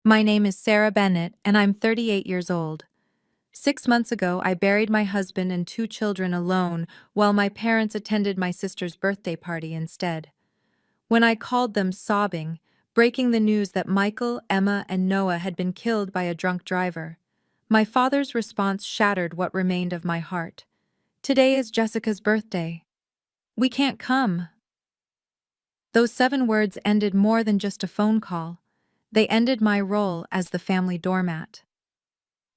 My name is Sarah Bennett, and I'm 38 years old. 6 months ago, I buried my husband and two children alone while my parents attended my sister's birthday party instead. When I called them sobbing, breaking the news that Michael, Emma, and Noah had been killed by a drunk driver, my father's response shattered what remained of my heart. Today is Jessica's birthday. We can't come. Those 7 words ended more than just a phone call. They ended my role as the family doormat.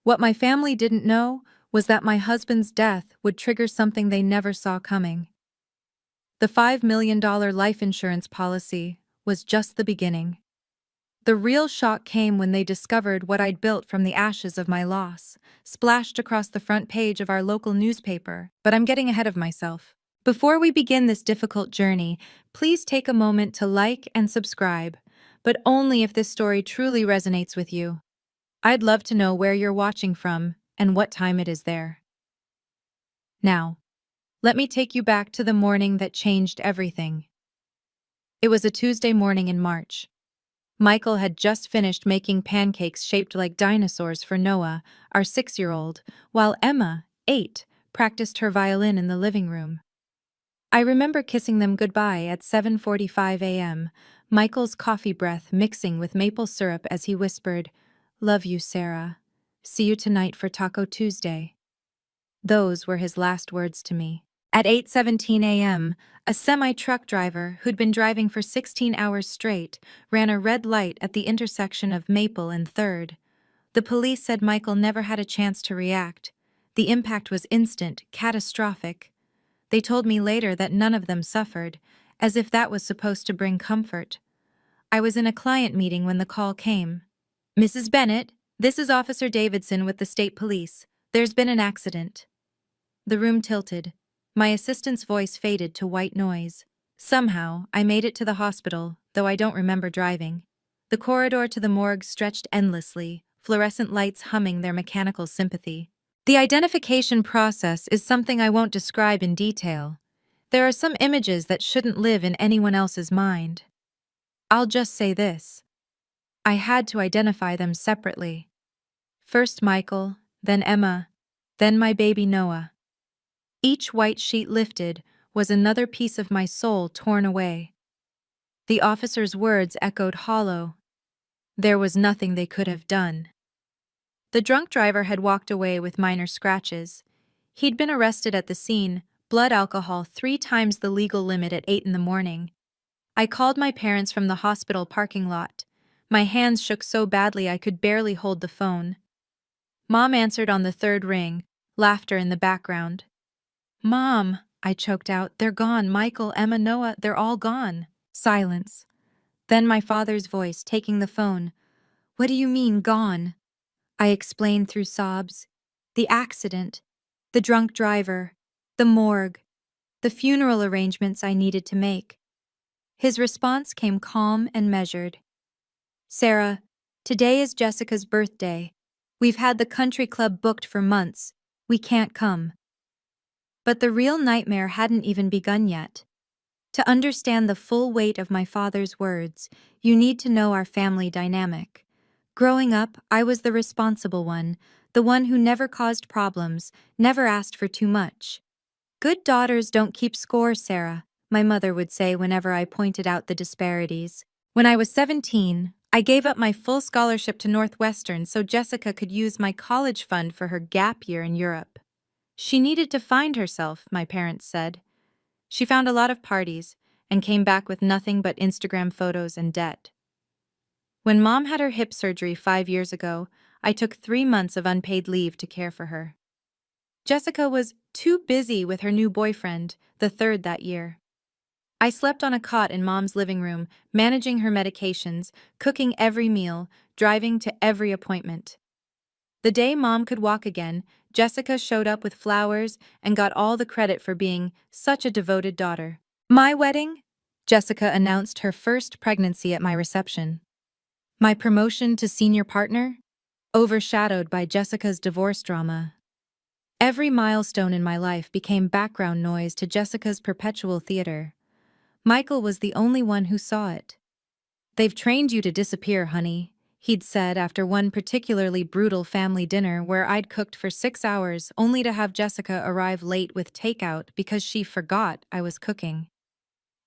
What my family didn't know was that my husband's death would trigger something they never saw coming. The $5 million life insurance policy was just the beginning. The real shock came when they discovered what I'd built from the ashes of my loss, splashed across the front page of our local newspaper. But I'm getting ahead of myself. Before we begin this difficult journey, please take a moment to like and subscribe, but only if this story truly resonates with you. I'd love to know where you're watching from and what time it is there. Now, let me take you back to the morning that changed everything. It was a Tuesday morning in March. Michael had just finished making pancakes shaped like dinosaurs for Noah, our 6-year-old, while Emma, 8, practiced her violin in the living room. I remember kissing them goodbye at 7:45 a.m., Michael's coffee breath mixing with maple syrup as he whispered, "Love you, Sarah. See you tonight for Taco Tuesday." Those were his last words to me. At 8:17 a.m., a semi-truck driver who'd been driving for 16 hours straight ran a red light at the intersection of Maple and 3rd. The police said Michael never had a chance to react. The impact was instant, catastrophic. They told me later that none of them suffered, as if that was supposed to bring comfort. I was in a client meeting when the call came. "Mrs. Bennett, this is Officer Davidson with the state police. There's been an accident." The room tilted. My assistant's voice faded to white noise. Somehow, I made it to the hospital, though I don't remember driving. The corridor to the morgue stretched endlessly, fluorescent lights humming their mechanical sympathy. The identification process is something I won't describe in detail. There are some images that shouldn't live in anyone else's mind. I'll just say this. I had to identify them separately. First Michael, then Emma, then my baby Noah. Each white sheet lifted was another piece of my soul torn away. The officer's words echoed hollow. There was nothing they could have done. The drunk driver had walked away with minor scratches. He'd been arrested at the scene, blood alcohol 3 times the legal limit at 8 in the morning. I called my parents from the hospital parking lot. My hands shook so badly I could barely hold the phone. Mom answered on the 3rd ring, laughter in the background. "Mom," I choked out, "they're gone. Michael, Emma, Noah, they're all gone." Silence. Then my father's voice, taking the phone. "What do you mean, gone?" I explained through sobs. The accident, the drunk driver, the morgue, the funeral arrangements I needed to make. His response came calm and measured. "Sarah, today is Jessica's birthday. We've had the country club booked for months. We can't come." But the real nightmare hadn't even begun yet. To understand the full weight of my father's words, you need to know our family dynamic. Growing up, I was the responsible one, the one who never caused problems, never asked for too much. "Good daughters don't keep score, Sarah," my mother would say whenever I pointed out the disparities. When I was 17, I gave up my full scholarship to Northwestern so Jessica could use my college fund for her gap year in Europe. She needed to find herself, my parents said. She found a lot of parties and came back with nothing but Instagram photos and debt. When Mom had her hip surgery 5 years ago, I took 3 months of unpaid leave to care for her. Jessica was too busy with her new boyfriend, the 3rd that year. I slept on a cot in Mom's living room, managing her medications, cooking every meal, driving to every appointment. The day Mom could walk again, Jessica showed up with flowers and got all the credit for being such a devoted daughter. My wedding? Jessica announced her first pregnancy at my reception. My promotion to senior partner? Overshadowed by Jessica's divorce drama. Every milestone in my life became background noise to Jessica's perpetual theater. Michael was the only one who saw it. "They've trained you to disappear, honey. he'd said after one particularly brutal family dinner where I'd cooked for 6 hours only to have Jessica arrive late with takeout because she forgot I was cooking.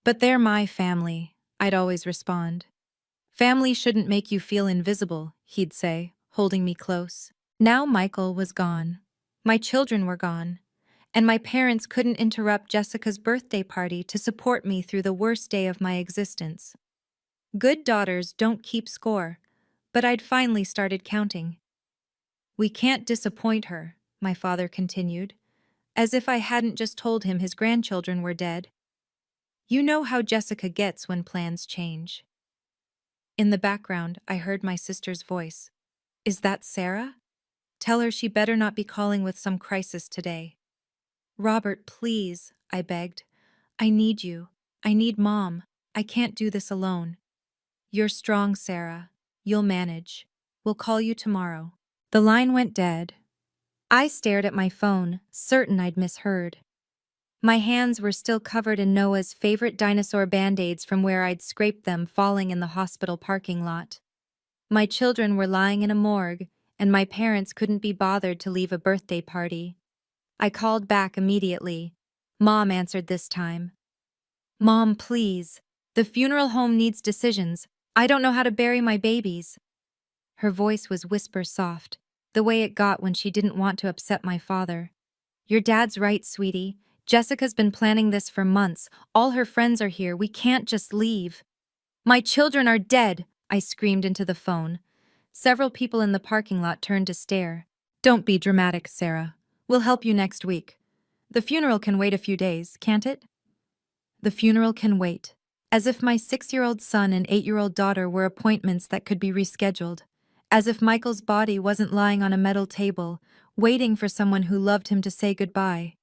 But they're my family, I'd always respond. Family shouldn't make you feel invisible, he'd say, holding me close. Now Michael was gone. My children were gone. And my parents couldn't interrupt Jessica's birthday party to support me through the worst day of my existence. Good daughters don't keep score, but I'd finally started counting. We can't disappoint her, my father continued, as if I hadn't just told him his grandchildren were dead. You know how Jessica gets when plans change. In the background, I heard my sister's voice. Is that Sarah? Tell her she better not be calling with some crisis today. Robert, please, I begged. I need you. I need Mom. I can't do this alone. You're strong, Sarah. You'll manage. We'll call you tomorrow. The line went dead. I stared at my phone, certain I'd misheard. My hands were still covered in Noah's favorite dinosaur band-aids from where I'd scraped them falling in the hospital parking lot. My children were lying in a morgue, and my parents couldn't be bothered to leave a birthday party. I called back immediately. Mom answered this time. Mom, please. The funeral home needs decisions. I don't know how to bury my babies. Her voice was whisper soft, the way it got when she didn't want to upset my father. Your dad's right, sweetie. Jessica's been planning this for months. All her friends are here. We can't just leave. My children are dead, I screamed into the phone. Several people in the parking lot turned to stare. Don't be dramatic, Sarah. We'll help you next week. The funeral can wait a few days, can't it? The funeral can wait. As if my 6-year-old son and 8-year-old daughter were appointments that could be rescheduled. As if Michael's body wasn't lying on a metal table, waiting for someone who loved him to say goodbye.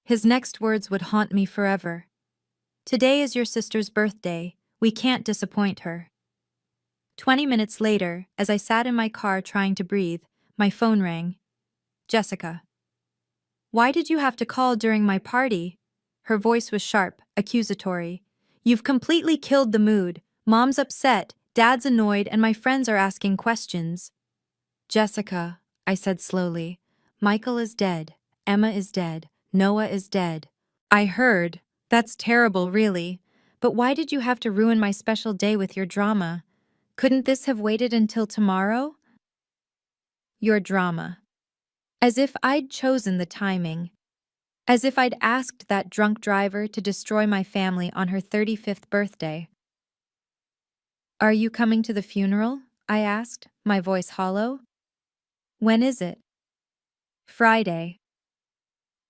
His next words would haunt me forever. Today is your sister's birthday. We can't disappoint her. 20 minutes later, as I sat in my car trying to breathe, my phone rang. Jessica. Why did you have to call during my party? Her voice was sharp, accusatory. You've completely killed the mood. Mom's upset, Dad's annoyed, and my friends are asking questions. Jessica, I said slowly. Michael is dead. Emma is dead. Noah is dead. I heard. That's terrible, really. But why did you have to ruin my special day with your drama? Couldn't this have waited until tomorrow? Your drama. As if I'd chosen the timing. As if I'd asked that drunk driver to destroy my family on her 35th birthday. Are you coming to the funeral? I asked, my voice hollow. When is it? Friday.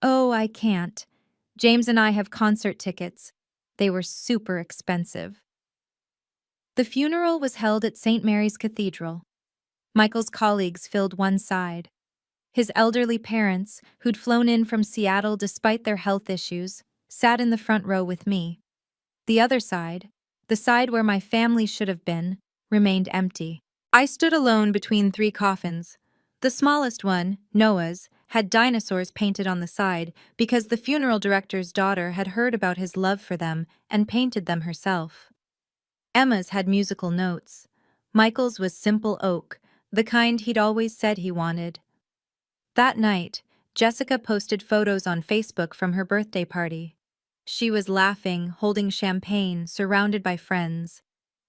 Oh, I can't. James and I have concert tickets. They were super expensive. The funeral was held at St. Mary's Cathedral. Michael's colleagues filled one side. His elderly parents, who'd flown in from Seattle despite their health issues, sat in the front row with me. The other side, the side where my family should have been, remained empty. I stood alone between 3 coffins. The smallest one, Noah's, had dinosaurs painted on the side because the funeral director's daughter had heard about his love for them and painted them herself. Emma's had musical notes. Michael's was simple oak, the kind he'd always said he wanted. That night, Jessica posted photos on Facebook from her birthday party. She was laughing, holding champagne, surrounded by friends.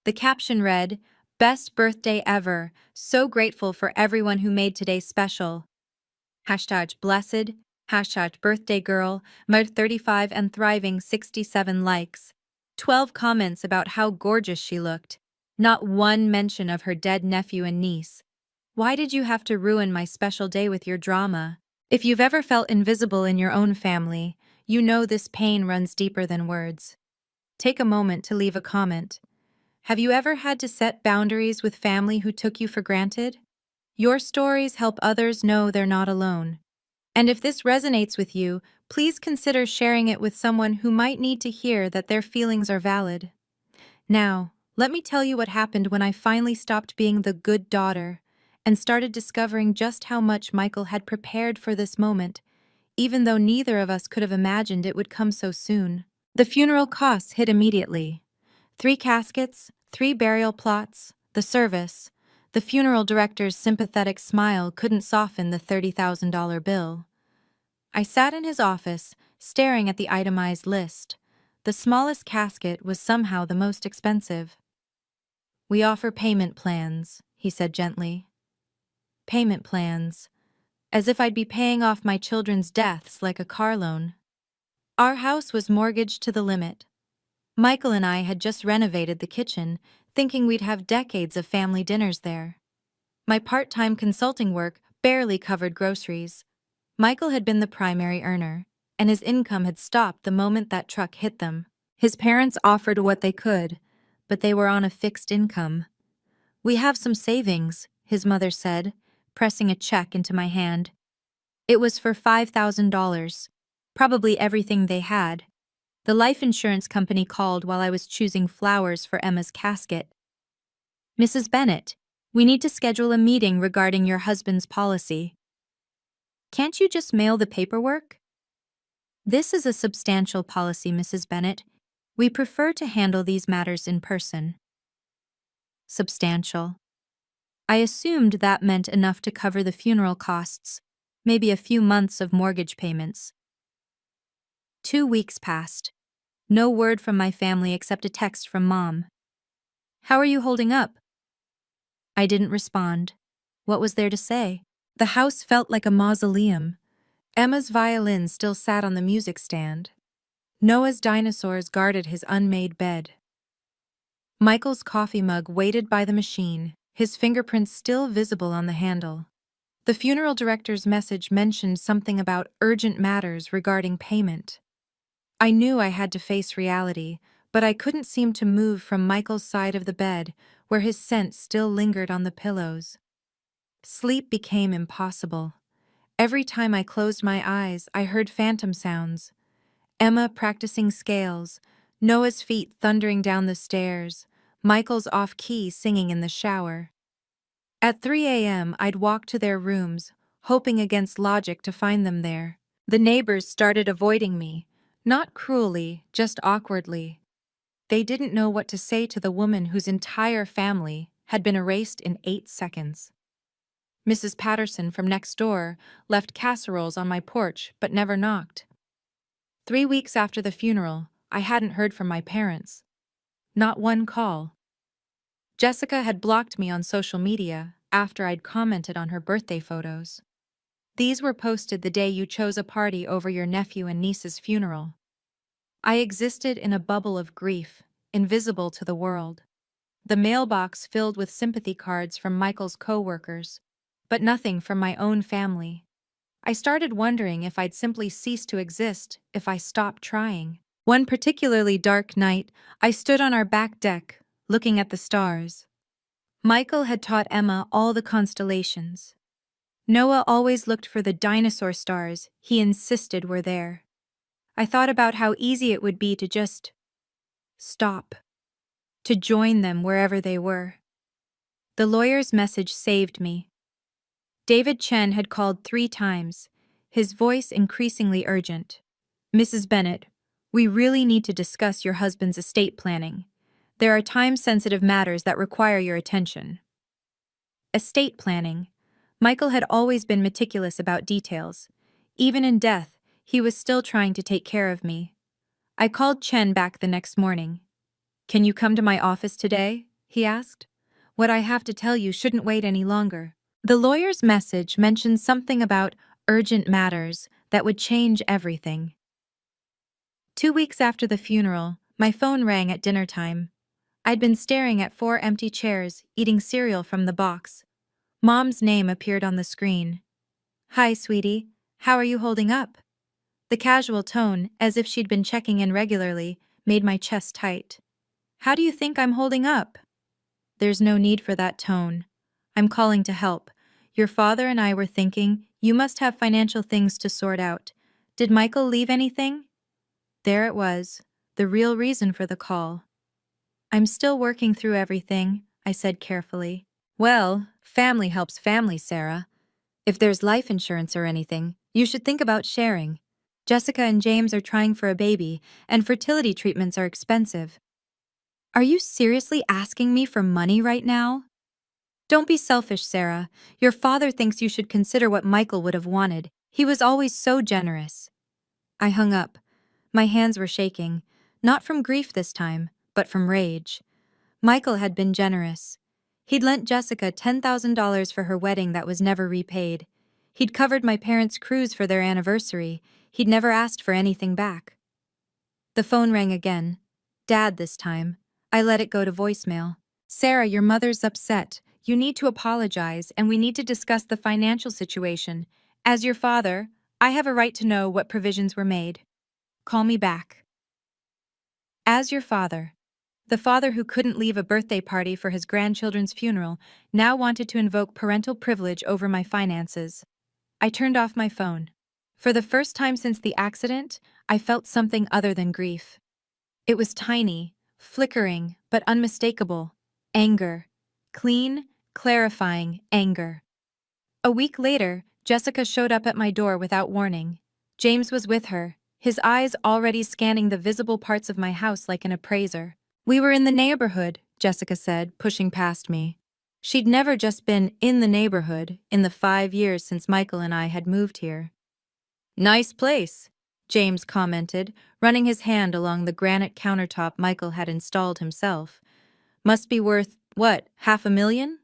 The caption read, "Best birthday ever. So grateful for everyone who made today special. #blessed, #birthday girl, Mud 35 and thriving 67 likes. 12 comments about how gorgeous she looked. Not one mention of her dead nephew and niece. Why did you have to ruin my special day with your drama? If you've ever felt invisible in your own family, you know this pain runs deeper than words. Take a moment to leave a comment. Have you ever had to set boundaries with family who took you for granted? Your stories help others know they're not alone. And if this resonates with you, please consider sharing it with someone who might need to hear that their feelings are valid. Now, let me tell you what happened when I finally stopped being the good daughter and started discovering just how much Michael had prepared for this moment, even though neither of us could have imagined it would come so soon. The funeral costs hit immediately. 3 caskets, 3 burial plots, the service. The funeral director's sympathetic smile couldn't soften the $30,000 bill. I sat in his office, staring at the itemized list. The smallest casket was somehow the most expensive. "We offer payment plans," he said gently. Payment plans. As if I'd be paying off my children's deaths like a car loan. Our house was mortgaged to the limit. Michael and I had just renovated the kitchen, thinking we'd have decades of family dinners there. My part-time consulting work barely covered groceries. Michael had been the primary earner, and his income had stopped the moment that truck hit them. His parents offered what they could, but they were on a fixed income. "We have some savings," his mother said, pressing a check into my hand. It was for $5,000, probably everything they had. The life insurance company called while I was choosing flowers for Emma's casket. "Mrs. Bennett, we need to schedule a meeting regarding your husband's policy." "Can't you just mail the paperwork?" "This is a substantial policy, Mrs. Bennett. We prefer to handle these matters in person." Substantial. I assumed that meant enough to cover the funeral costs, maybe a few months of mortgage payments. 2 weeks passed. No word from my family except a text from Mom. "How are you holding up?" I didn't respond. What was there to say? The house felt like a mausoleum. Emma's violin still sat on the music stand. Noah's dinosaurs guarded his unmade bed. Michael's coffee mug waited by the machine, his fingerprints still visible on the handle. The funeral director's message mentioned something about urgent matters regarding payment. I knew I had to face reality, but I couldn't seem to move from Michael's side of the bed, where his scent still lingered on the pillows. Sleep became impossible. Every time I closed my eyes, I heard phantom sounds. Emma practicing scales, Noah's feet thundering down the stairs, Michael's off-key singing in the shower. At 3 a.m., I'd walk to their rooms, hoping against logic to find them there. The neighbors started avoiding me, not cruelly, just awkwardly. They didn't know what to say to the woman whose entire family had been erased in 8 seconds. Mrs. Patterson from next door left casseroles on my porch but never knocked. 3 weeks after the funeral, I hadn't heard from my parents. Not one call. Jessica had blocked me on social media after I'd commented on her birthday photos. "These were posted the day you chose a party over your nephew and niece's funeral." I existed in a bubble of grief, invisible to the world. The mailbox filled with sympathy cards from Michael's co-workers, but nothing from my own family. I started wondering if I'd simply cease to exist if I stopped trying. One particularly dark night, I stood on our back deck, looking at the stars. Michael had taught Emma all the constellations. Noah always looked for the dinosaur stars he insisted were there. I thought about how easy it would be to just stop, to join them wherever they were. The lawyer's message saved me. David Chen had called 3 times, his voice increasingly urgent. "Mrs. Bennett, we really need to discuss your husband's estate planning. There are time-sensitive matters that require your attention." Estate planning. Michael had always been meticulous about details. Even in death, he was still trying to take care of me. I called Chen back the next morning. "Can you come to my office today?" he asked. "What I have to tell you shouldn't wait any longer." The lawyer's message mentioned something about urgent matters that would change everything. 2 weeks after the funeral, my phone rang at dinner time. I'd been staring at 4 empty chairs, eating cereal from the box. Mom's name appeared on the screen. "Hi, sweetie. How are you holding up?" The casual tone, as if she'd been checking in regularly, made my chest tight. "How do you think I'm holding up?" "There's no need for that tone. I'm calling to help. Your father and I were thinking you must have financial things to sort out. Did Michael leave anything?" There it was, the real reason for the call. "I'm still working through everything," I said carefully. "Well, family helps family, Sarah. If there's life insurance or anything, you should think about sharing. Jessica and James are trying for a baby, and fertility treatments are expensive." "Are you seriously asking me for money right now?" Don't be selfish, Sarah. Your father thinks you should consider what Michael would have wanted. He was always so generous. I hung up. My hands were shaking, not from grief this time, but from rage. Michael had been generous. He'd lent Jessica $10,000 for her wedding that was never repaid. He'd covered my parents' cruise for their anniversary. He'd never asked for anything back. The phone rang again. Dad this time. I let it go to voicemail. Sarah, your mother's upset. You need to apologize, and we need to discuss the financial situation. As your father, I have a right to know what provisions were made. Call me back. As your father. The father who couldn't leave a birthday party for his grandchildren's funeral now wanted to invoke parental privilege over my finances. I turned off my phone. For the first time since the accident, I felt something other than grief. It was tiny, flickering, but unmistakable. Anger. Clean, clarifying anger. A week later, Jessica showed up at my door without warning. James was with her, his eyes already scanning the visible parts of my house like an appraiser. We were in the neighborhood, Jessica said, pushing past me. She'd never just been in the neighborhood in the 5 years since Michael and I had moved here. Nice place, James commented, running his hand along the granite countertop Michael had installed himself. Must be worth, what, $500,000?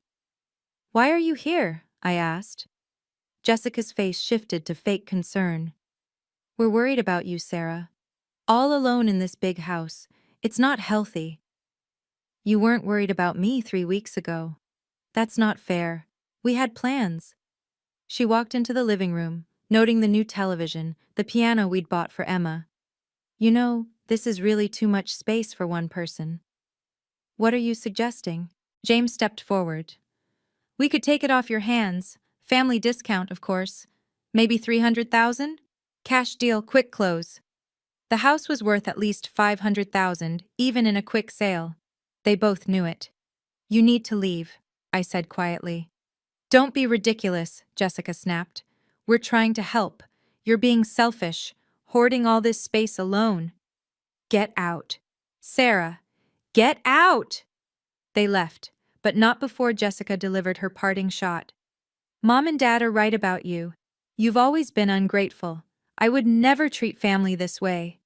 Why are you here? I asked. Jessica's face shifted to fake concern. We're worried about you, Sarah. All alone in this big house. It's not healthy. You weren't worried about me 3 weeks ago. That's not fair. We had plans. She walked into the living room, noting the new television, the piano we'd bought for Emma. You know, this is really too much space for one person. What are you suggesting? James stepped forward. We could take it off your hands. Family discount, of course. Maybe $300,000? Cash deal, quick close. The house was worth at least $500,000, even in a quick sale. They both knew it. You need to leave, I said quietly. Don't be ridiculous, Jessica snapped. We're trying to help. You're being selfish, hoarding all this space alone. Get out. Sarah, get out! They left, but not before Jessica delivered her parting shot. Mom and Dad are right about you. You've always been ungrateful. I would never treat family this way.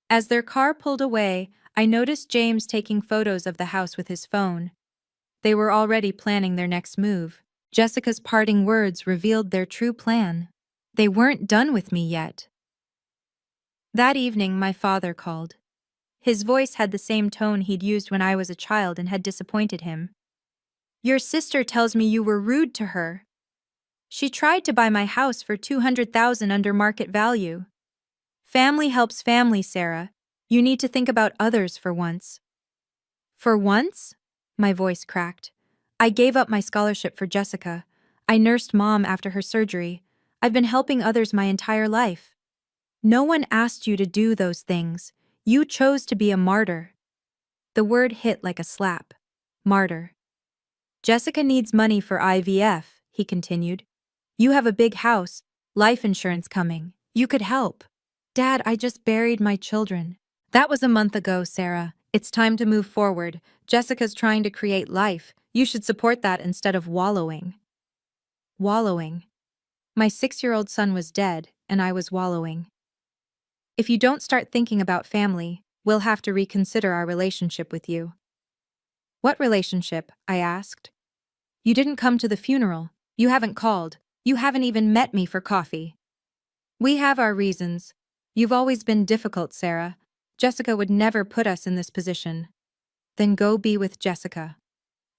As their car pulled away, I noticed James taking photos of the house with his phone. They were already planning their next move. Jessica's parting words revealed their true plan. They weren't done with me yet. That evening, my father called. His voice had the same tone he'd used when I was a child and had disappointed him. Your sister tells me you were rude to her. She tried to buy my house for $200,000 under market value. Family helps family, Sarah. You need to think about others for once. For once? My voice cracked. I gave up my scholarship for Jessica. I nursed Mom after her surgery. I've been helping others my entire life. No one asked you to do those things. You chose to be a martyr. The word hit like a slap. Martyr. Jessica needs money for IVF, he continued. You have a big house, life insurance coming. You could help. Dad, I just buried my children. That was a month ago, Sarah. It's time to move forward. Jessica's trying to create life. You should support that instead of wallowing. Wallowing. My 6-year-old son was dead, and I was wallowing. If you don't start thinking about family, we'll have to reconsider our relationship with you. What relationship? I asked. You didn't come to the funeral. You haven't called. You haven't even met me for coffee. We have our reasons. You've always been difficult, Sarah. Jessica would never put us in this position. Then go be with Jessica.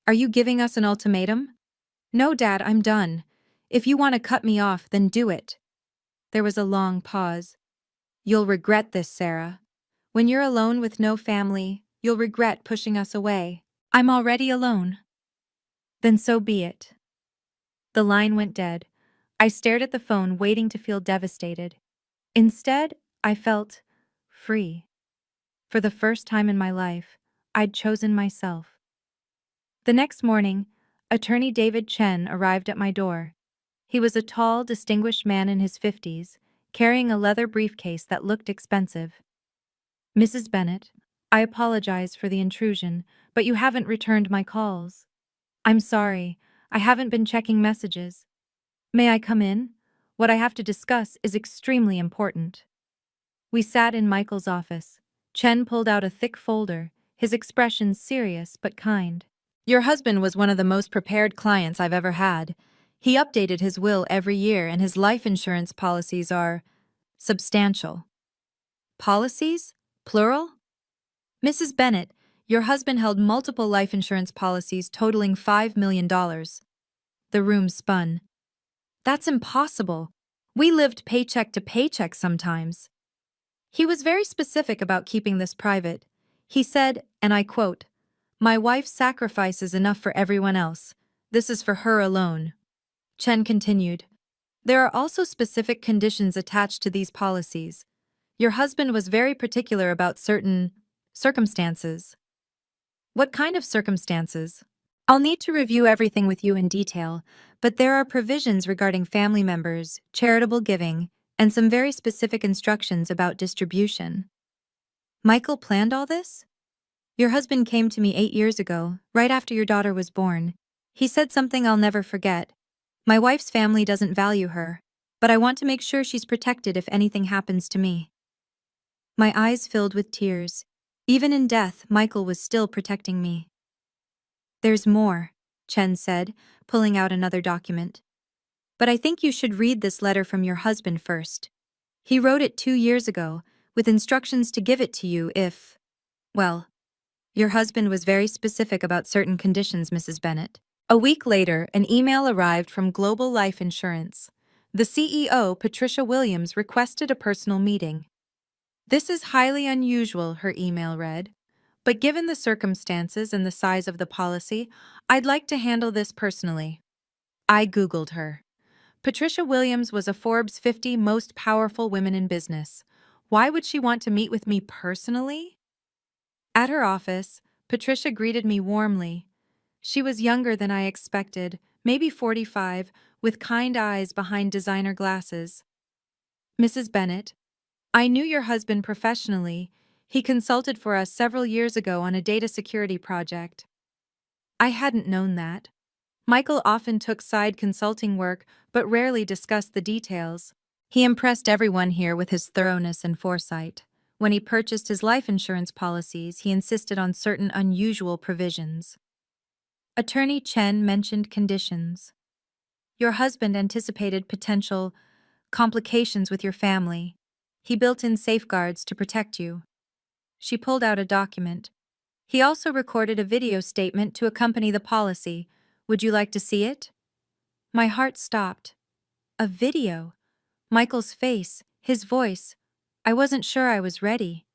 Are you giving us an ultimatum? No, Dad, I'm done. If you want to cut me off, then do it. There was a long pause. You'll regret this, Sarah. When you're alone with no family, you'll regret pushing us away. I'm already alone. Then so be it. The line went dead. I stared at the phone, waiting to feel devastated. Instead, I felt free. For the first time in my life, I'd chosen myself. The next morning, Attorney David Chen arrived at my door. He was a tall, distinguished man in his 50s, carrying a leather briefcase that looked expensive. Mrs. Bennett, I apologize for the intrusion, but you haven't returned my calls. I'm sorry. I haven't been checking messages. May I come in? What I have to discuss is extremely important. We sat in Michael's office. Chen pulled out a thick folder, his expression serious but kind. Your husband was one of the most prepared clients I've ever had. He updated his will every year, and his life insurance policies are substantial. Policies? Plural? Mrs. Bennett, your husband held multiple life insurance policies totaling $5 million. The room spun. That's impossible. We lived paycheck to paycheck sometimes. He was very specific about keeping this private. He said, and I quote, "My wife sacrifices enough for everyone else. This is for her alone." Chen continued, "There are also specific conditions attached to these policies. Your husband was very particular about certain circumstances." What kind of circumstances? I'll need to review everything with you in detail, but there are provisions regarding family members, charitable giving, and some very specific instructions about distribution. Michael planned all this? Your husband came to me 8 years ago, right after your daughter was born. He said something I'll never forget. My wife's family doesn't value her, but I want to make sure she's protected if anything happens to me. My eyes filled with tears. Even in death, Michael was still protecting me. There's more, Chen said, pulling out another document. But I think you should read this letter from your husband first. He wrote it 2 years ago, with instructions to give it to you if, well, your husband was very specific about certain conditions, Mrs. Bennett. A week later, an email arrived from Global Life Insurance. The CEO, Patricia Williams, requested a personal meeting. This is highly unusual, her email read. But given the circumstances and the size of the policy, I'd like to handle this personally. I Googled her. Patricia Williams was a Forbes 50 most powerful women in business. Why would she want to meet with me personally? At her office, Patricia greeted me warmly. She was younger than I expected, maybe 45, with kind eyes behind designer glasses. Mrs. Bennett, I knew your husband professionally. He consulted for us several years ago on a data security project. I hadn't known that. Michael often took side consulting work, but rarely discussed the details. He impressed everyone here with his thoroughness and foresight. When he purchased his life insurance policies, he insisted on certain unusual provisions. Attorney Chen mentioned conditions. Your husband anticipated potential complications with your family. He built in safeguards to protect you. She pulled out a document. He also recorded a video statement to accompany the policy. Would you like to see it? My heart stopped. A video. Michael's face, his voice. I wasn't sure I was ready.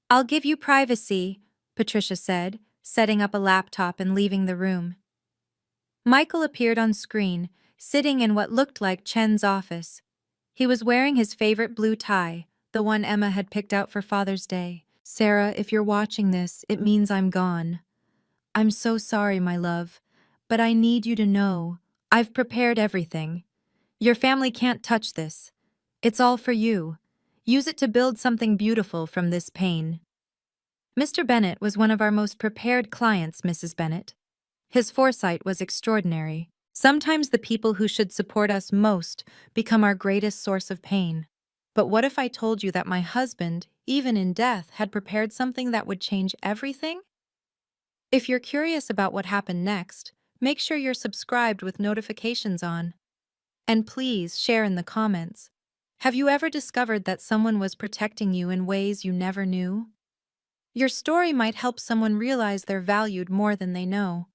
I'll give you privacy, Patricia said, setting up a laptop and leaving the room. Michael appeared on screen, sitting in what looked like Chen's office. He was wearing his favorite blue tie, the one Emma had picked out for Father's Day. Sarah, if you're watching this, it means I'm gone. I'm so sorry, my love, but I need you to know, I've prepared everything. Your family can't touch this. It's all for you. Use it to build something beautiful from this pain. Mr. Bennett was one of our most prepared clients, Mrs. Bennett. His foresight was extraordinary. Sometimes the people who should support us most become our greatest source of pain. But what if I told you that my husband, even in death, had prepared something that would change everything? If you're curious about what happened next, make sure you're subscribed with notifications on. And please share in the comments. Have you ever discovered that someone was protecting you in ways you never knew? Your story might help someone realize they're valued more than they know.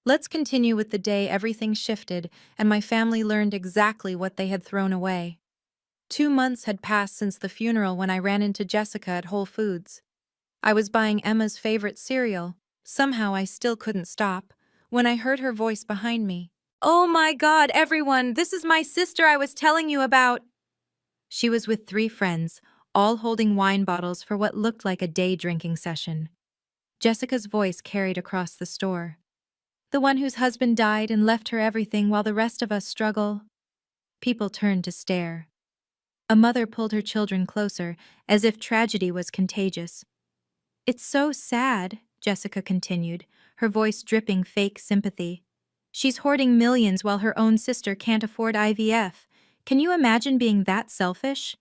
Let's continue with the day everything shifted and my family learned exactly what they had thrown away. 2 months had passed since the funeral when I ran into Jessica at Whole Foods. I was buying Emma's favorite cereal. Somehow I still couldn't stop, when I heard her voice behind me. Oh my God, everyone, this is my sister I was telling you about. She was with 3 friends, all holding wine bottles for what looked like a day drinking session. Jessica's voice carried across the store. The one whose husband died and left her everything while the rest of us struggle. People turned to stare. A mother pulled her children closer, as if tragedy was contagious. It's so sad, Jessica continued, her voice dripping fake sympathy. She's hoarding millions while her own sister can't afford IVF. Can you imagine being that selfish?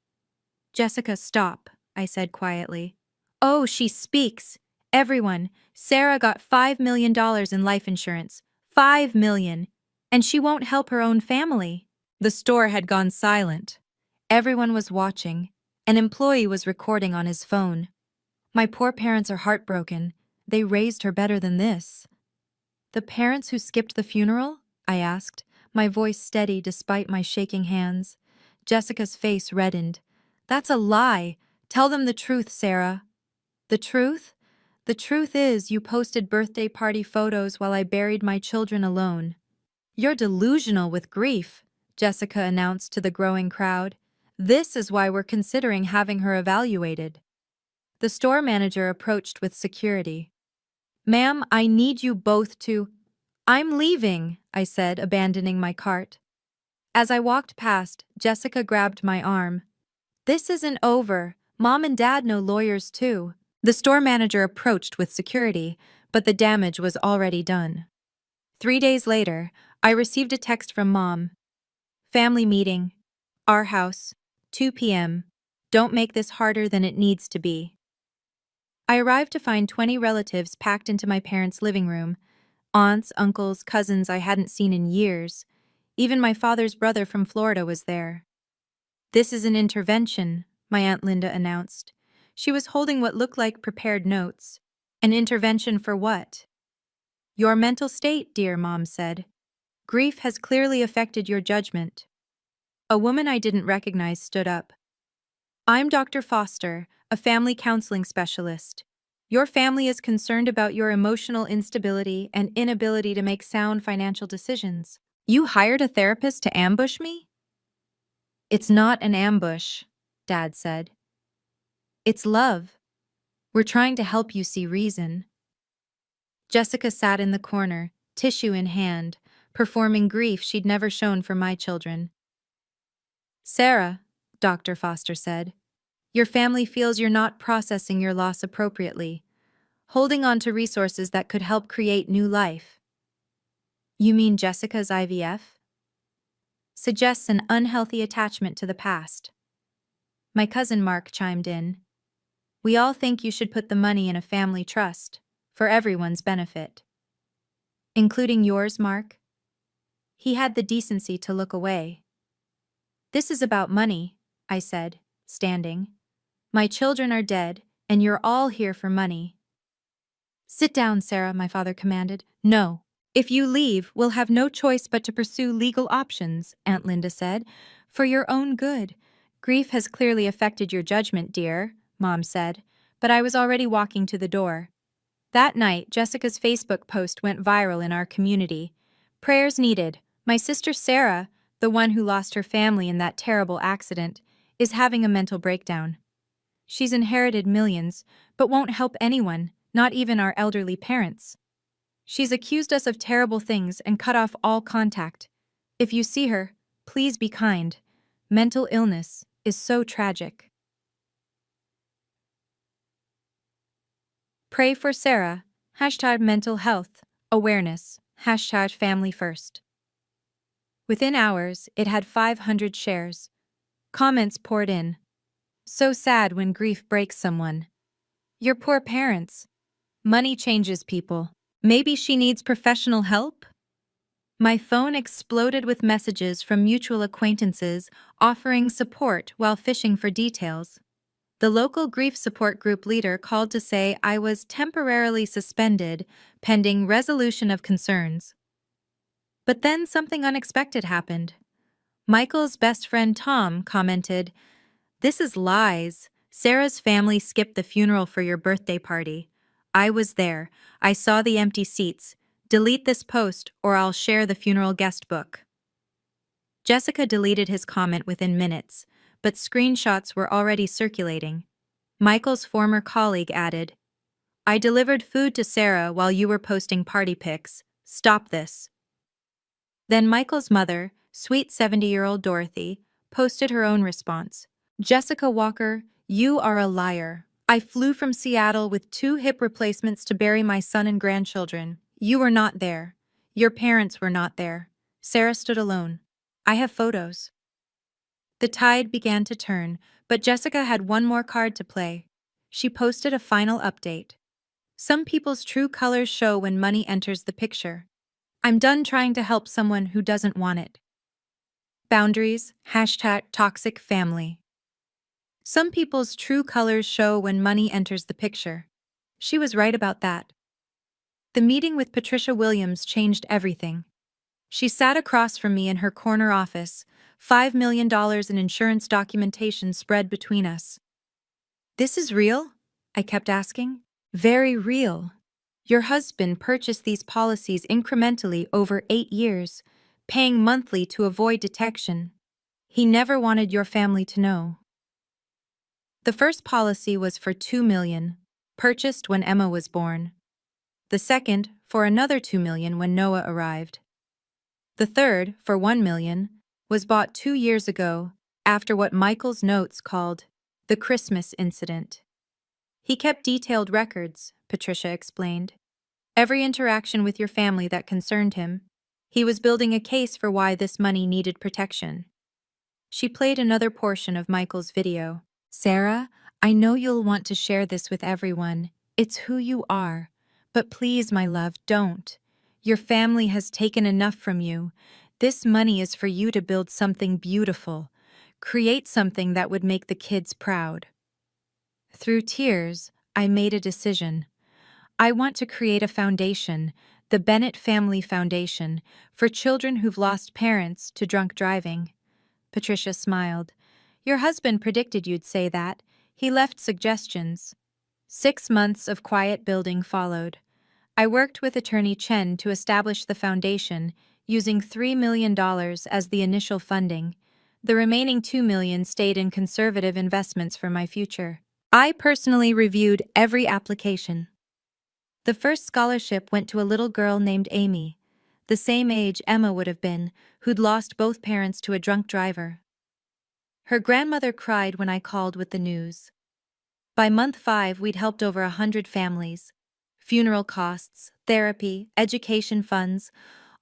Jessica, stop, I said quietly. Oh, she speaks. Everyone, Sarah got $5 million in life insurance. $5 million. And she won't help her own family. The store had gone silent. Everyone was watching. An employee was recording on his phone. My poor parents are heartbroken. They raised her better than this. The parents who skipped the funeral? I asked, my voice steady despite my shaking hands. Jessica's face reddened. That's a lie. Tell them the truth, Sarah. The truth? The truth is you posted birthday party photos while I buried my children alone. You're delusional with grief, Jessica announced to the growing crowd. This is why we're considering having her evaluated. The store manager approached with security. Ma'am, I need you both to— I'm leaving, I said, abandoning my cart. As I walked past, Jessica grabbed my arm. This isn't over. Mom and Dad know lawyers too. The store manager approached with security, but the damage was already done. 3 days later, I received a text from Mom. Family meeting. Our house. 2 p.m. Don't make this harder than it needs to be. I arrived to find 20 relatives packed into my parents' living room. Aunts, uncles, cousins I hadn't seen in years. Even my father's brother from Florida was there. This is an intervention, my Aunt Linda announced. She was holding what looked like prepared notes. An intervention for what? Your mental state, dear, Mom said. Grief has clearly affected your judgment. A woman I didn't recognize stood up. I'm Dr. Foster, a family counseling specialist. Your family is concerned about your emotional instability and inability to make sound financial decisions. You hired a therapist to ambush me? It's not an ambush, Dad said. It's love. We're trying to help you see reason. Jessica sat in the corner, tissue in hand, performing grief she'd never shown for my children. Sarah, Dr. Foster said, your family feels you're not processing your loss appropriately, holding on to resources that could help create new life. You mean Jessica's IVF? Suggests an unhealthy attachment to the past. My cousin Mark chimed in. We all think you should put the money in a family trust, for everyone's benefit. Including yours, Mark? He had the decency to look away. This is about money, I said, standing. My children are dead, and you're all here for money. Sit down, Sarah, my father commanded. No. If you leave, we'll have no choice but to pursue legal options, Aunt Linda said. For your own good. Grief has clearly affected your judgment, dear, Mom said, but I was already walking to the door. That night, Jessica's Facebook post went viral in our community. Prayers needed. My sister Sarah, the one who lost her family in that terrible accident, is having a mental breakdown. She's inherited millions, but won't help anyone, not even our elderly parents. She's accused us of terrible things and cut off all contact. If you see her, please be kind. Mental illness is so tragic. Pray for Sarah. #mental health awareness. #family first. Within hours, it had 500 shares. Comments poured in. So sad when grief breaks someone. Your poor parents. Money changes people. Maybe she needs professional help? My phone exploded with messages from mutual acquaintances offering support while fishing for details. The local grief support group leader called to say I was temporarily suspended pending resolution of concerns. But then something unexpected happened. Michael's best friend Tom commented, "This is lies. Sarah's family skipped the funeral for your birthday party. I was there. I saw the empty seats. Delete this post or I'll share the funeral guest book." Jessica deleted his comment within minutes, but screenshots were already circulating. Michael's former colleague added, "I delivered food to Sarah while you were posting party pics. Stop this." Then Michael's mother, sweet 70-year-old Dorothy, posted her own response. "Jessica Walker, you are a liar. I flew from Seattle with 2 hip replacements to bury my son and grandchildren. You were not there. Your parents were not there. Sarah stood alone. I have photos. The tide began to turn, but Jessica had one more card to play. She posted a final update. Some people's true colors show when money enters the picture. I'm done trying to help someone who doesn't want it. Boundaries, #toxic family. Some people's true colors show when money enters the picture. She was right about that. The meeting with Patricia Williams changed everything. She sat across from me in her corner office, $5 million in insurance documentation spread between us. This is real? I kept asking. Very real. Your husband purchased these policies incrementally over 8 years, paying monthly to avoid detection. He never wanted your family to know. The first policy was for $2 million, purchased when Emma was born. The second, for another $2 million when Noah arrived. The third, for $1 million, was bought 2 years ago after what Michael's notes called the Christmas incident. He kept detailed records, Patricia explained. Every interaction with your family that concerned him. He was building a case for why this money needed protection. She played another portion of Michael's video. Sarah, I know you'll want to share this with everyone. It's who you are. But please, my love, don't. Your family has taken enough from you. This money is for you to build something beautiful. Create something that would make the kids proud. Through tears, I made a decision. I want to create a foundation, the Bennett Family Foundation, for children who've lost parents to drunk driving. Patricia smiled. Your husband predicted you'd say that. He left suggestions. 6 months of quiet building followed. I worked with attorney Chen to establish the foundation, using $3 million as the initial funding. The remaining $2 million stayed in conservative investments for my future. I personally reviewed every application. The first scholarship went to a little girl named Amy, the same age Emma would have been, who'd lost both parents to a drunk driver. Her grandmother cried when I called with the news. By month 5, we'd helped over 100 families. Funeral costs, therapy, education funds,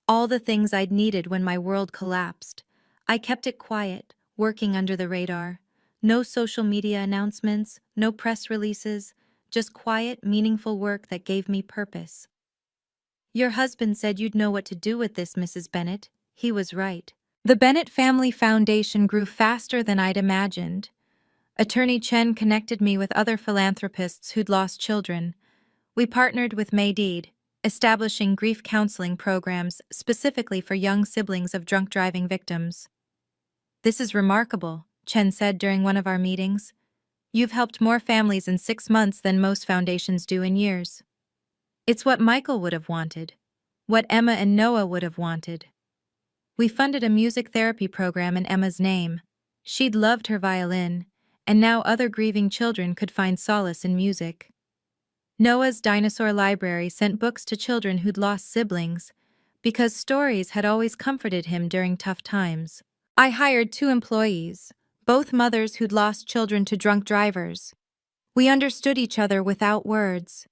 all the things I'd needed when my world collapsed. I kept it quiet, working under the radar. No social media announcements, no press releases, just quiet, meaningful work that gave me purpose. Your husband said you'd know what to do with this, Mrs. Bennett. He was right. The Bennett Family Foundation grew faster than I'd imagined. Attorney Chen connected me with other philanthropists who'd lost children. We partnered with Maydeed, establishing grief counseling programs specifically for young siblings of drunk driving victims. This is remarkable, Chen said during one of our meetings. You've helped more families in 6 months than most foundations do in years. It's what Michael would have wanted, what Emma and Noah would have wanted. We funded a music therapy program in Emma's name. She'd loved her violin, and now other grieving children could find solace in music. Noah's dinosaur library sent books to children who'd lost siblings, because stories had always comforted him during tough times. I hired 2 employees, both mothers who'd lost children to drunk drivers. We understood each other without words.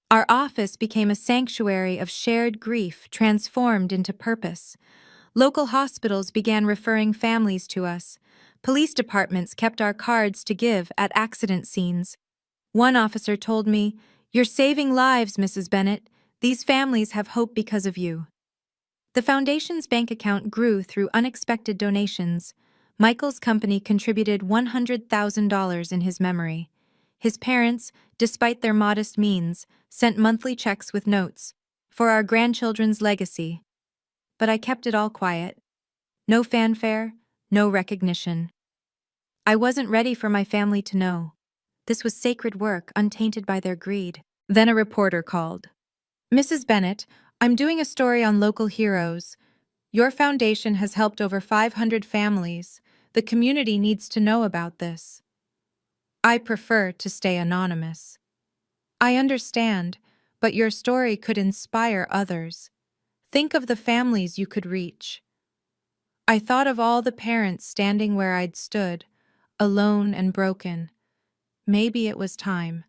Our office became a sanctuary of shared grief transformed into purpose. Local hospitals began referring families to us. Police departments kept our cards to give at accident scenes. One officer told me, "You're saving lives, Mrs. Bennett. These families have hope because of you." The foundation's bank account grew through unexpected donations. Michael's company contributed $100,000 in his memory. His parents, despite their modest means, sent monthly checks with notes for our grandchildren's legacy. But I kept it all quiet. No fanfare, no recognition. I wasn't ready for my family to know. This was sacred work, untainted by their greed. Then a reporter called. "Mrs. Bennett, I'm doing a story on local heroes. Your foundation has helped over 500 families. The community needs to know about this." I prefer to stay anonymous. I understand, but your story could inspire others. Think of the families you could reach. I thought of all the parents standing where I'd stood, alone and broken. Maybe it was time.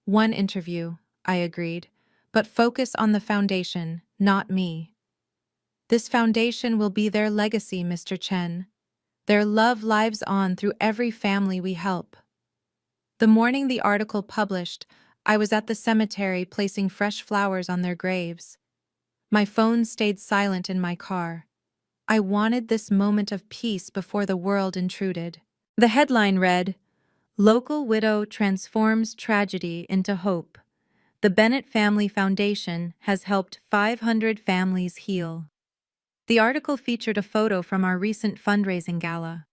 One interview, I agreed, but focus on the foundation, not me. This foundation will be their legacy, Mr. Chen. Their love lives on through every family we help. The morning the article published, I was at the cemetery placing fresh flowers on their graves. My phone stayed silent in my car. I wanted this moment of peace before the world intruded. The headline read, "Local Widow Transforms Tragedy into Hope. The Bennett Family Foundation has helped 500 families heal." The article featured a photo from our recent fundraising gala.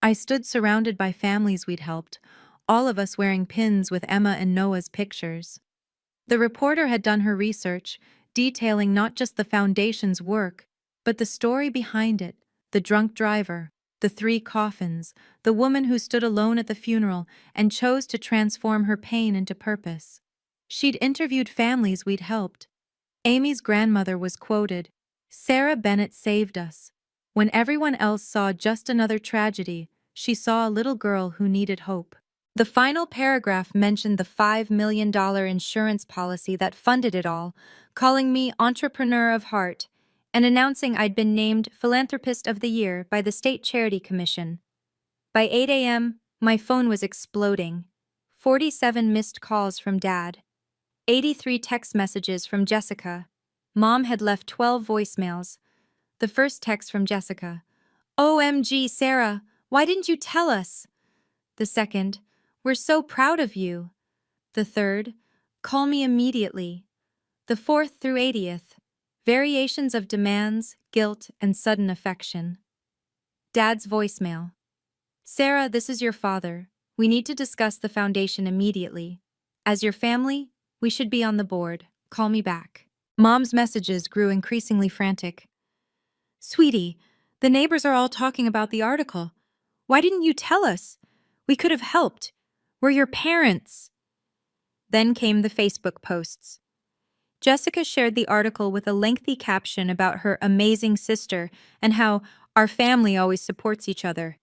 I stood surrounded by families we'd helped, all of us wearing pins with Emma and Noah's pictures. The reporter had done her research, detailing not just the foundation's work, but the story behind it: the drunk driver, the 3 coffins, the woman who stood alone at the funeral and chose to transform her pain into purpose. She'd interviewed families we'd helped. Amy's grandmother was quoted, "Sarah Bennett saved us. When everyone else saw just another tragedy, she saw a little girl who needed hope." The final paragraph mentioned the $5 million insurance policy that funded it all, calling me Entrepreneur of Heart, and announcing I'd been named Philanthropist of the Year by the State Charity Commission. By 8 a.m., my phone was exploding. 47 missed calls from Dad. 83 text messages from Jessica. Mom had left 12 voicemails. The first text from Jessica: "OMG, Sarah, why didn't you tell us?" The second: "We're so proud of you." The third: "Call me immediately." The fourth through 80th: variations of demands, guilt, and sudden affection. Dad's voicemail: "Sarah, this is your father. We need to discuss the foundation immediately. As your family, we should be on the board. Call me back." Mom's messages grew increasingly frantic. "Sweetie, the neighbors are all talking about the article. Why didn't you tell us? We could have helped. We're your parents." Then came the Facebook posts. Jessica shared the article with a lengthy caption about her amazing sister and how our family always supports each other.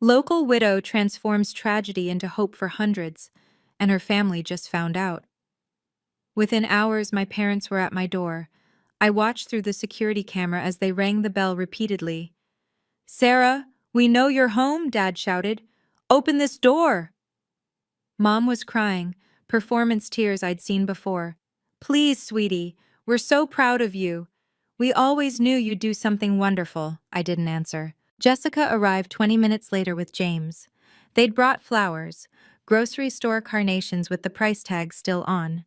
Local widow transforms tragedy into hope for hundreds, and her family just found out. Within hours, my parents were at my door. I watched through the security camera as they rang the bell repeatedly. "Sarah, we know you're home," Dad shouted. "Open this door." Mom was crying, performance tears I'd seen before. "Please, sweetie, we're so proud of you. We always knew you'd do something wonderful." I didn't answer. Jessica arrived 20 minutes later with James. They'd brought flowers, grocery store carnations with the price tag still on.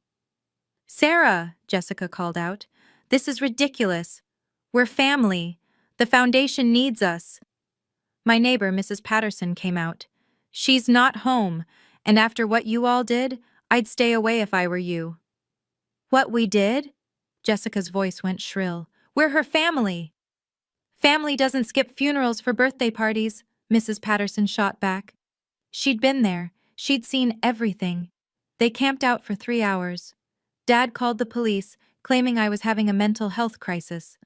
"Sarah," Jessica called out, "this is ridiculous. We're family. The foundation needs us." My neighbor, Mrs. Patterson, came out. "She's not home, and after what you all did, I'd stay away if I were you." "What we did?" Jessica's voice went shrill. "We're her family." "Family doesn't skip funerals for birthday parties," Mrs. Patterson shot back. She'd been there. She'd seen everything. They camped out for 3 hours. Dad called the police, claiming I was having a mental health crisis.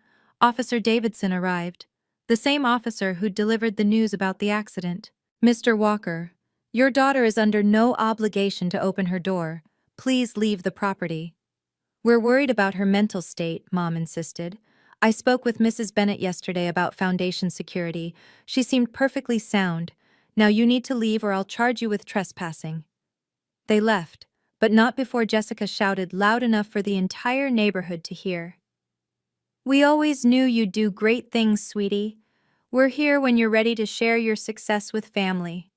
Officer Davidson arrived, the same officer who'd delivered the news about the accident. "Mr. Walker, your daughter is under no obligation to open her door. Please leave the property." "We're worried about her mental state," Mom insisted. "I spoke with Mrs. Bennett yesterday about foundation security. She seemed perfectly sound. Now you need to leave or I'll charge you with trespassing." They left, but not before Jessica shouted loud enough for the entire neighborhood to hear. "We always knew you'd do great things, sweetie. We're here when you're ready to share your success with family."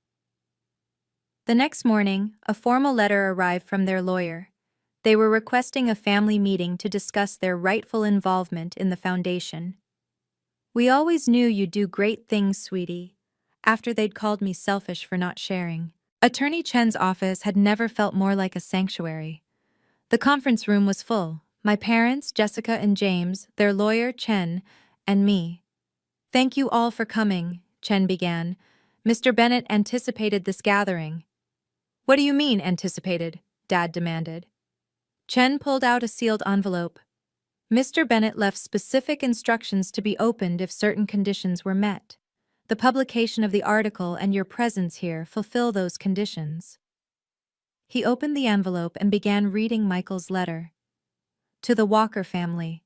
The next morning, a formal letter arrived from their lawyer. They were requesting a family meeting to discuss their rightful involvement in the foundation. "We always knew you'd do great things, sweetie," after they'd called me selfish for not sharing. Attorney Chen's office had never felt more like a sanctuary. The conference room was full: my parents, Jessica and James, their lawyer, Chen, and me. "Thank you all for coming," Chen began. "Mr. Bennett anticipated this gathering." "What do you mean, anticipated?" Dad demanded. Chen pulled out a sealed envelope. "Mr. Bennett left specific instructions to be opened if certain conditions were met. The publication of the article and your presence here fulfill those conditions." He opened the envelope and began reading Michael's letter. To the Walker family.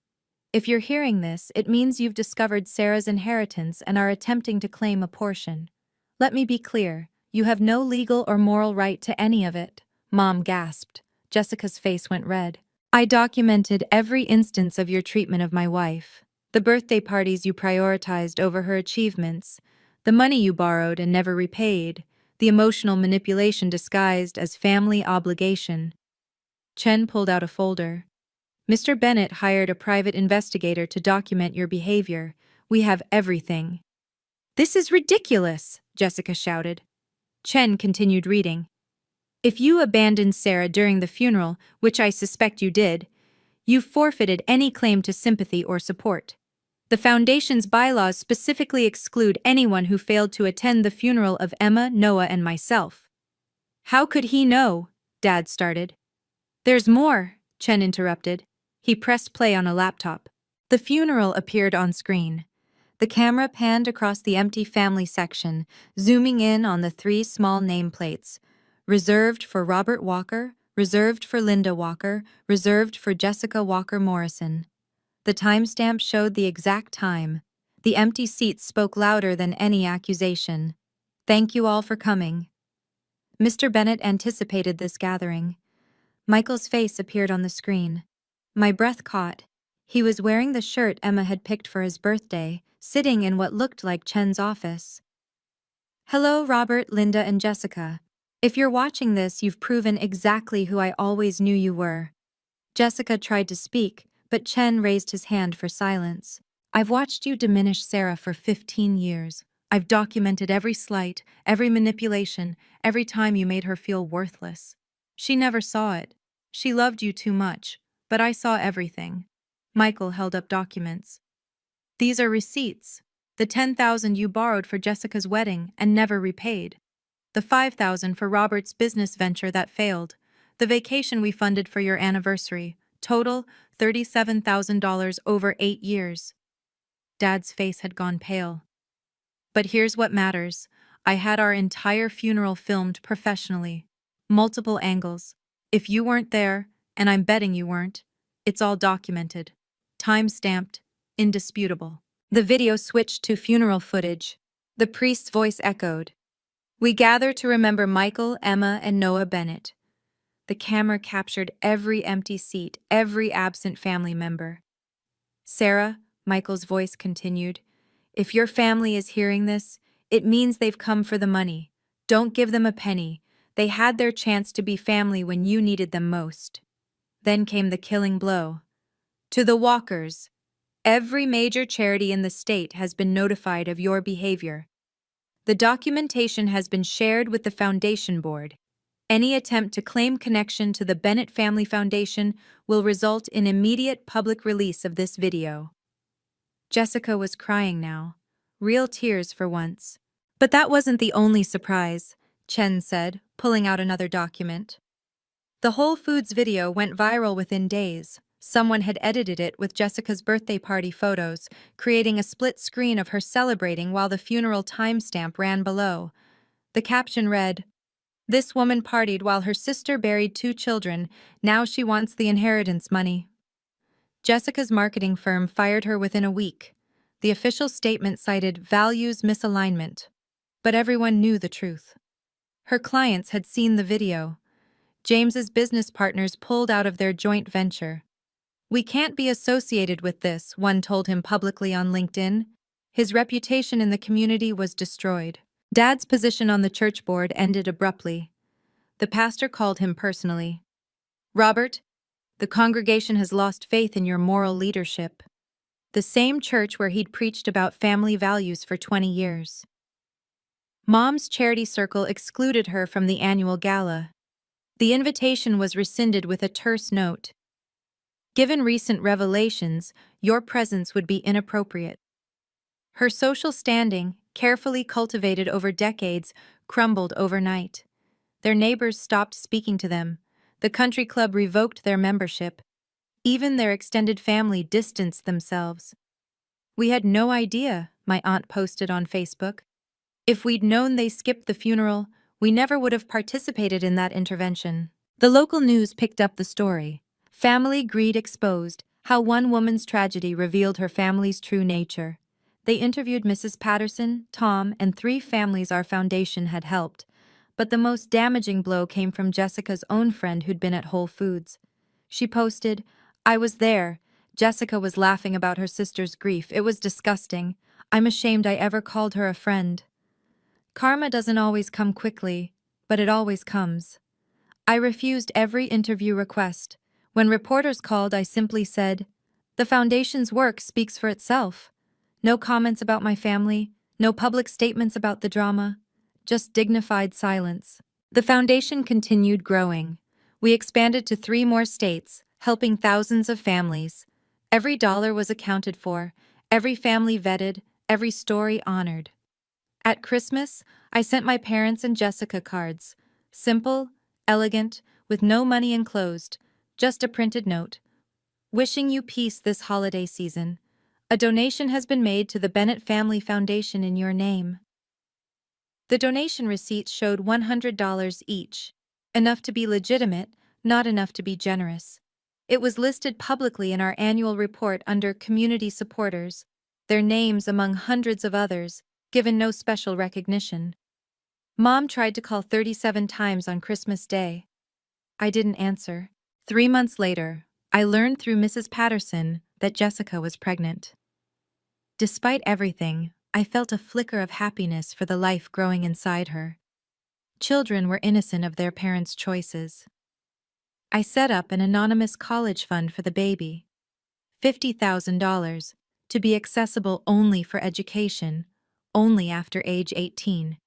If you're hearing this, it means you've discovered Sarah's inheritance and are attempting to claim a portion. Let me be clear, you have no legal or moral right to any of it. Mom gasped. Jessica's face went red. I documented every instance of your treatment of my wife. The birthday parties you prioritized over her achievements, the money you borrowed and never repaid, the emotional manipulation disguised as family obligation. Chen pulled out a folder. Mr. Bennett hired a private investigator to document your behavior. We have everything. This is ridiculous, Jessica shouted. Chen continued reading. If you abandoned Sarah during the funeral, which I suspect you did, you've forfeited any claim to sympathy or support. The Foundation's bylaws specifically exclude anyone who failed to attend the funeral of Emma, Noah, and myself. How could he know? Dad started. There's more, Chen interrupted. He pressed play on a laptop. The funeral appeared on screen. The camera panned across the empty family section, zooming in on the 3 small nameplates. Reserved for Robert Walker, reserved for Linda Walker, reserved for Jessica Walker Morrison. The timestamp showed the exact time. The empty seats spoke louder than any accusation. Thank you all for coming. Mr. Bennett anticipated this gathering. Michael's face appeared on the screen. My breath caught. He was wearing the shirt Emma had picked for his birthday, sitting in what looked like Chen's office. Hello, Robert, Linda, and Jessica. If you're watching this, you've proven exactly who I always knew you were. Jessica tried to speak, but Chen raised his hand for silence. I've watched you diminish Sarah for 15 years. I've documented every slight, every manipulation, every time you made her feel worthless. She never saw it. She loved you too much, but I saw everything. Michael held up documents. These are receipts. The $10,000 you borrowed for Jessica's wedding and never repaid. The $5,000 for Robert's business venture that failed. The vacation we funded for your anniversary. Total, $37,000 over 8 years. Dad's face had gone pale. But here's what matters. I had our entire funeral filmed professionally. Multiple angles. If you weren't there, and I'm betting you weren't, it's all documented. Time-stamped, indisputable. The video switched to funeral footage. The priest's voice echoed. We gather to remember Michael, Emma, and Noah Bennett. The camera captured every empty seat, every absent family member. Sarah, Michael's voice continued, if your family is hearing this, it means they've come for the money. Don't give them a penny. They had their chance to be family when you needed them most. Then came the killing blow. To the Walkers, every major charity in the state has been notified of your behavior. The documentation has been shared with the Foundation Board. Any attempt to claim connection to the Bennett Family Foundation will result in immediate public release of this video. Jessica was crying now. Real tears for once. But that wasn't the only surprise, Chen said, pulling out another document. The Whole Foods video went viral within days. Someone had edited it with Jessica's birthday party photos, creating a split screen of her celebrating while the funeral timestamp ran below. The caption read, "This woman partied while her sister buried 2 children. Now she wants the inheritance money." Jessica's marketing firm fired her within a week. The official statement cited values misalignment. But everyone knew the truth. Her clients had seen the video. James's business partners pulled out of their joint venture. We can't be associated with this, one told him publicly on LinkedIn. His reputation in the community was destroyed. Dad's position on the church board ended abruptly. The pastor called him personally. Robert, the congregation has lost faith in your moral leadership. The same church where he'd preached about family values for 20 years. Mom's charity circle excluded her from the annual gala. The invitation was rescinded with a terse note. Given recent revelations, your presence would be inappropriate. Her social standing, carefully cultivated over decades, crumbled overnight. Their neighbors stopped speaking to them. The country club revoked their membership. Even their extended family distanced themselves. We had no idea, my aunt posted on Facebook. If we'd known they skipped the funeral, we never would have participated in that intervention. The local news picked up the story. Family Greed Exposed: How One Woman's Tragedy Revealed Her Family's True Nature. They interviewed Mrs. Patterson, Tom, and 3 families our foundation had helped. But the most damaging blow came from Jessica's own friend who'd been at Whole Foods. She posted, "I was there. Jessica was laughing about her sister's grief. It was disgusting. I'm ashamed I ever called her a friend." Karma doesn't always come quickly, but it always comes. I refused every interview request. When reporters called, I simply said, "The foundation's work speaks for itself." No comments about my family, no public statements about the drama, just dignified silence. The foundation continued growing. We expanded to 3 more states, helping thousands of families. Every dollar was accounted for, every family vetted, every story honored. At Christmas, I sent my parents and Jessica cards. Simple, elegant, with no money enclosed, just a printed note. "Wishing you peace this holiday season. A donation has been made to the Bennett Family Foundation in your name." The donation receipts showed $100 each, enough to be legitimate, not enough to be generous. It was listed publicly in our annual report under Community Supporters, their names among hundreds of others, given no special recognition. Mom tried to call 37 times on Christmas Day. I didn't answer. 3 months later, I learned through Mrs. Patterson that Jessica was pregnant. Despite everything, I felt a flicker of happiness for the life growing inside her. Children were innocent of their parents' choices. I set up an anonymous college fund for the baby. $50,000, to be accessible only for education, only after age 18.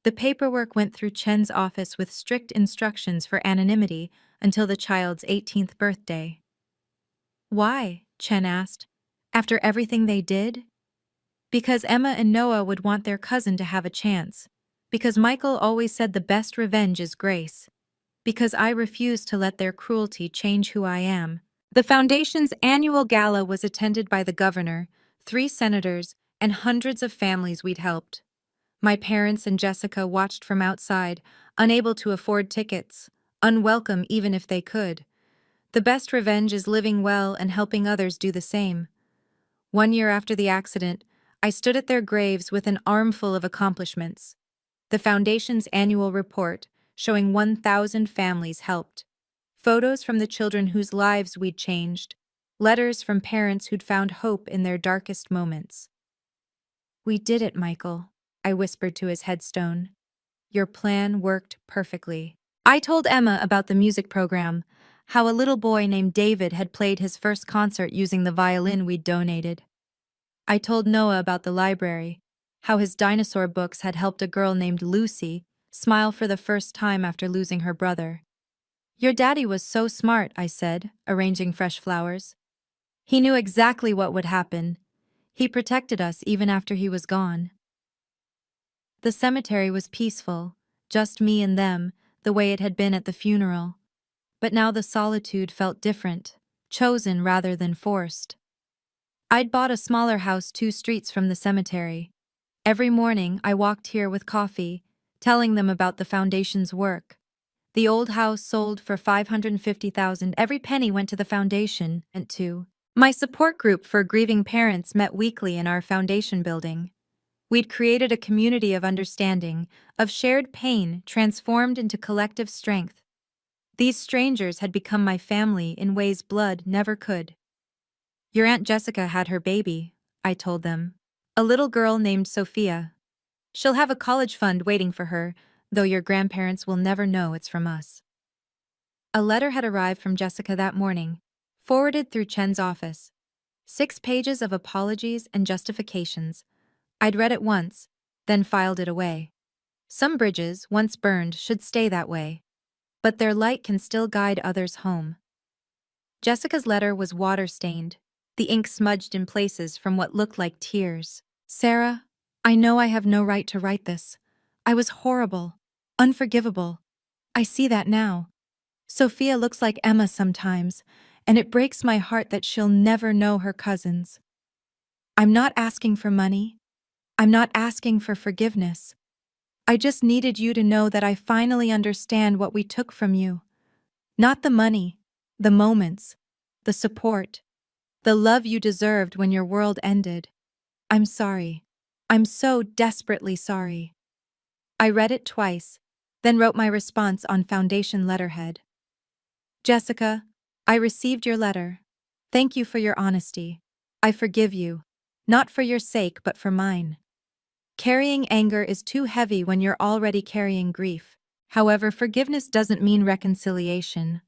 The paperwork went through Chen's office with strict instructions for anonymity until the child's 18th birthday. "Why?" Chen asked. "After everything they did?" "Because Emma and Noah would want their cousin to have a chance. Because Michael always said the best revenge is grace. Because I refuse to let their cruelty change who I am." The foundation's annual gala was attended by the governor, 3 senators, and hundreds of families we'd helped. My parents and Jessica watched from outside, unable to afford tickets, unwelcome even if they could. The best revenge is living well and helping others do the same. 1 year after the accident, I stood at their graves with an armful of accomplishments. The foundation's annual report, showing 1,000 families helped. Photos from the children whose lives we'd changed. Letters from parents who'd found hope in their darkest moments. "We did it, Michael," I whispered to his headstone. "Your plan worked perfectly." I told Emma about the music program, how a little boy named David had played his first concert using the violin we'd donated. I told Noah about the library, how his dinosaur books had helped a girl named Lucy smile for the first time after losing her brother. "Your daddy was so smart," I said, arranging fresh flowers. "He knew exactly what would happen. He protected us even after he was gone." The cemetery was peaceful, just me and them, the way it had been at the funeral. But now the solitude felt different, chosen rather than forced. I'd bought a smaller house 2 streets from the cemetery. Every morning I walked here with coffee, telling them about the foundation's work. The old house sold for $550,000. Every penny went to the foundation and to my support group for grieving parents met weekly in our foundation building. We'd created a community of understanding, of shared pain transformed into collective strength. These strangers had become my family in ways blood never could. "Your Aunt Jessica had her baby," I told them. "A little girl named Sophia. She'll have a college fund waiting for her, though your grandparents will never know it's from us." A letter had arrived from Jessica that morning, forwarded through Chen's office. 6 pages of apologies and justifications. I'd read it once, then filed it away. Some bridges, once burned, should stay that way. But their light can still guide others home. Jessica's letter was water-stained, the ink smudged in places from what looked like tears. "Sarah, I know I have no right to write this. I was horrible, unforgivable. I see that now. Sophia looks like Emma sometimes, and it breaks my heart that she'll never know her cousins. I'm not asking for money. I'm not asking for forgiveness. I just needed you to know that I finally understand what we took from you. Not the money, The moments, the support, the love you deserved when your world ended. I'm sorry. I'm so desperately sorry. I read it twice, then wrote my response on foundation letterhead. Jessica, I received your letter. Thank you for your honesty. I forgive you, not for your sake but for mine. Carrying anger is too heavy when you're already carrying grief. However, forgiveness doesn't mean reconciliation.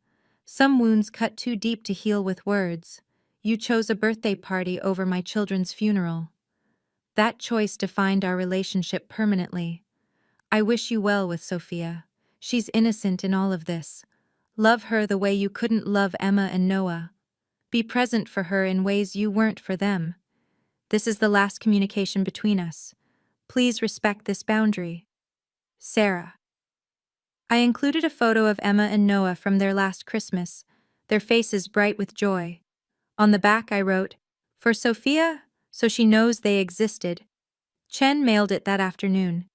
Some wounds cut too deep to heal with words. You chose a birthday party over my children's funeral. That choice defined our relationship permanently. I wish you well with Sophia. She's innocent in all of this. Love her the way you couldn't love Emma and Noah. Be present for her in ways you weren't for them. This is the last communication between us. Please respect this boundary. Sarah. I included a photo of Emma and Noah from their last Christmas, their faces bright with joy. On the back I wrote, "For Sophia, so she knows they existed." Chen mailed it that afternoon.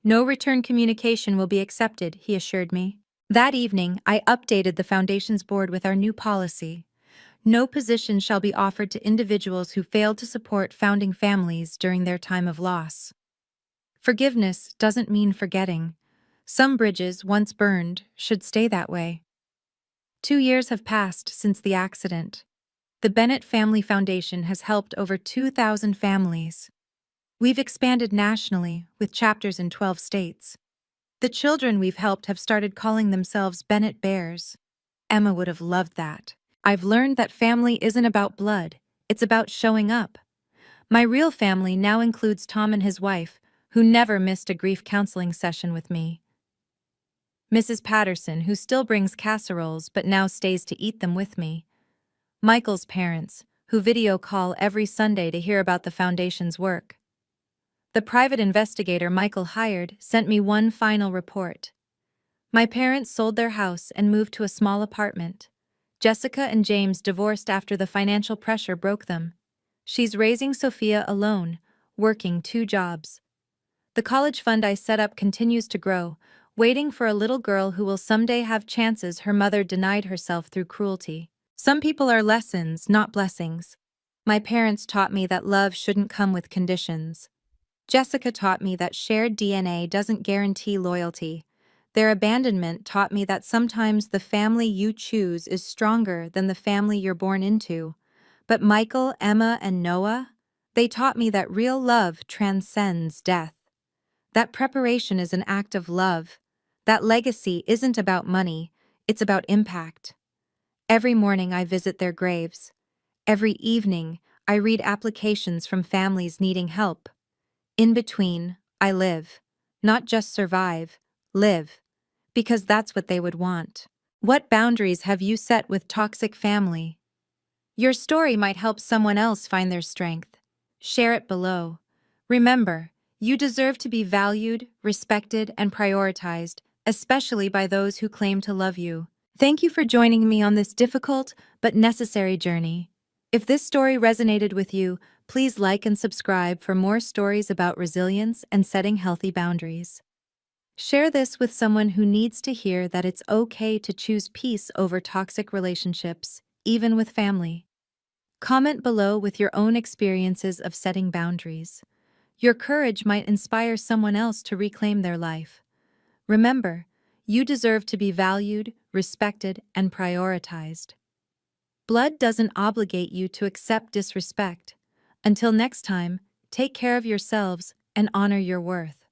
"No return communication will be accepted," he assured me. That evening, I updated the Foundation's board with our new policy. No position shall be offered to individuals who failed to support founding families during their time of loss. Forgiveness doesn't mean forgetting. Some bridges, once burned, should stay that way. 2 years have passed since the accident. The Bennett Family Foundation has helped over 2,000 families. We've expanded nationally, with chapters in 12 states. The children we've helped have started calling themselves Bennett Bears. Emma would have loved that. I've learned that family isn't about blood, it's about showing up. My real family now includes Tom and his wife, who never missed a grief counseling session with me. Mrs. Patterson, who still brings casseroles but now stays to eat them with me. Michael's parents, who video call every Sunday to hear about the Foundation's work. The private investigator Michael hired sent me one final report. My parents sold their house and moved to a small apartment. Jessica and James divorced after the financial pressure broke them. She's raising Sophia alone, working 2 jobs. The college fund I set up continues to grow, waiting for a little girl who will someday have chances her mother denied herself through cruelty. Some people are lessons, not blessings. My parents taught me that love shouldn't come with conditions. Jessica taught me that shared DNA doesn't guarantee loyalty. Their abandonment taught me that sometimes the family you choose is stronger than the family you're born into. But Michael, Emma, and Noah, they taught me that real love transcends death. That preparation is an act of love. That legacy isn't about money, it's about impact. Every morning I visit their graves. Every evening I read applications from families needing help. In between, I live. Not just survive, live. Because that's what they would want. What boundaries have you set with toxic family? Your story might help someone else find their strength. Share it below. Remember, you deserve to be valued, respected, and prioritized, especially by those who claim to love you. Thank you for joining me on this difficult but necessary journey. If this story resonated with you, please like and subscribe for more stories about resilience and setting healthy boundaries. Share this with someone who needs to hear that it's okay to choose peace over toxic relationships, even with family. Comment below with your own experiences of setting boundaries. Your courage might inspire someone else to reclaim their life. Remember, you deserve to be valued, respected, and prioritized. Blood doesn't obligate you to accept disrespect. Until next time, take care of yourselves and honor your worth.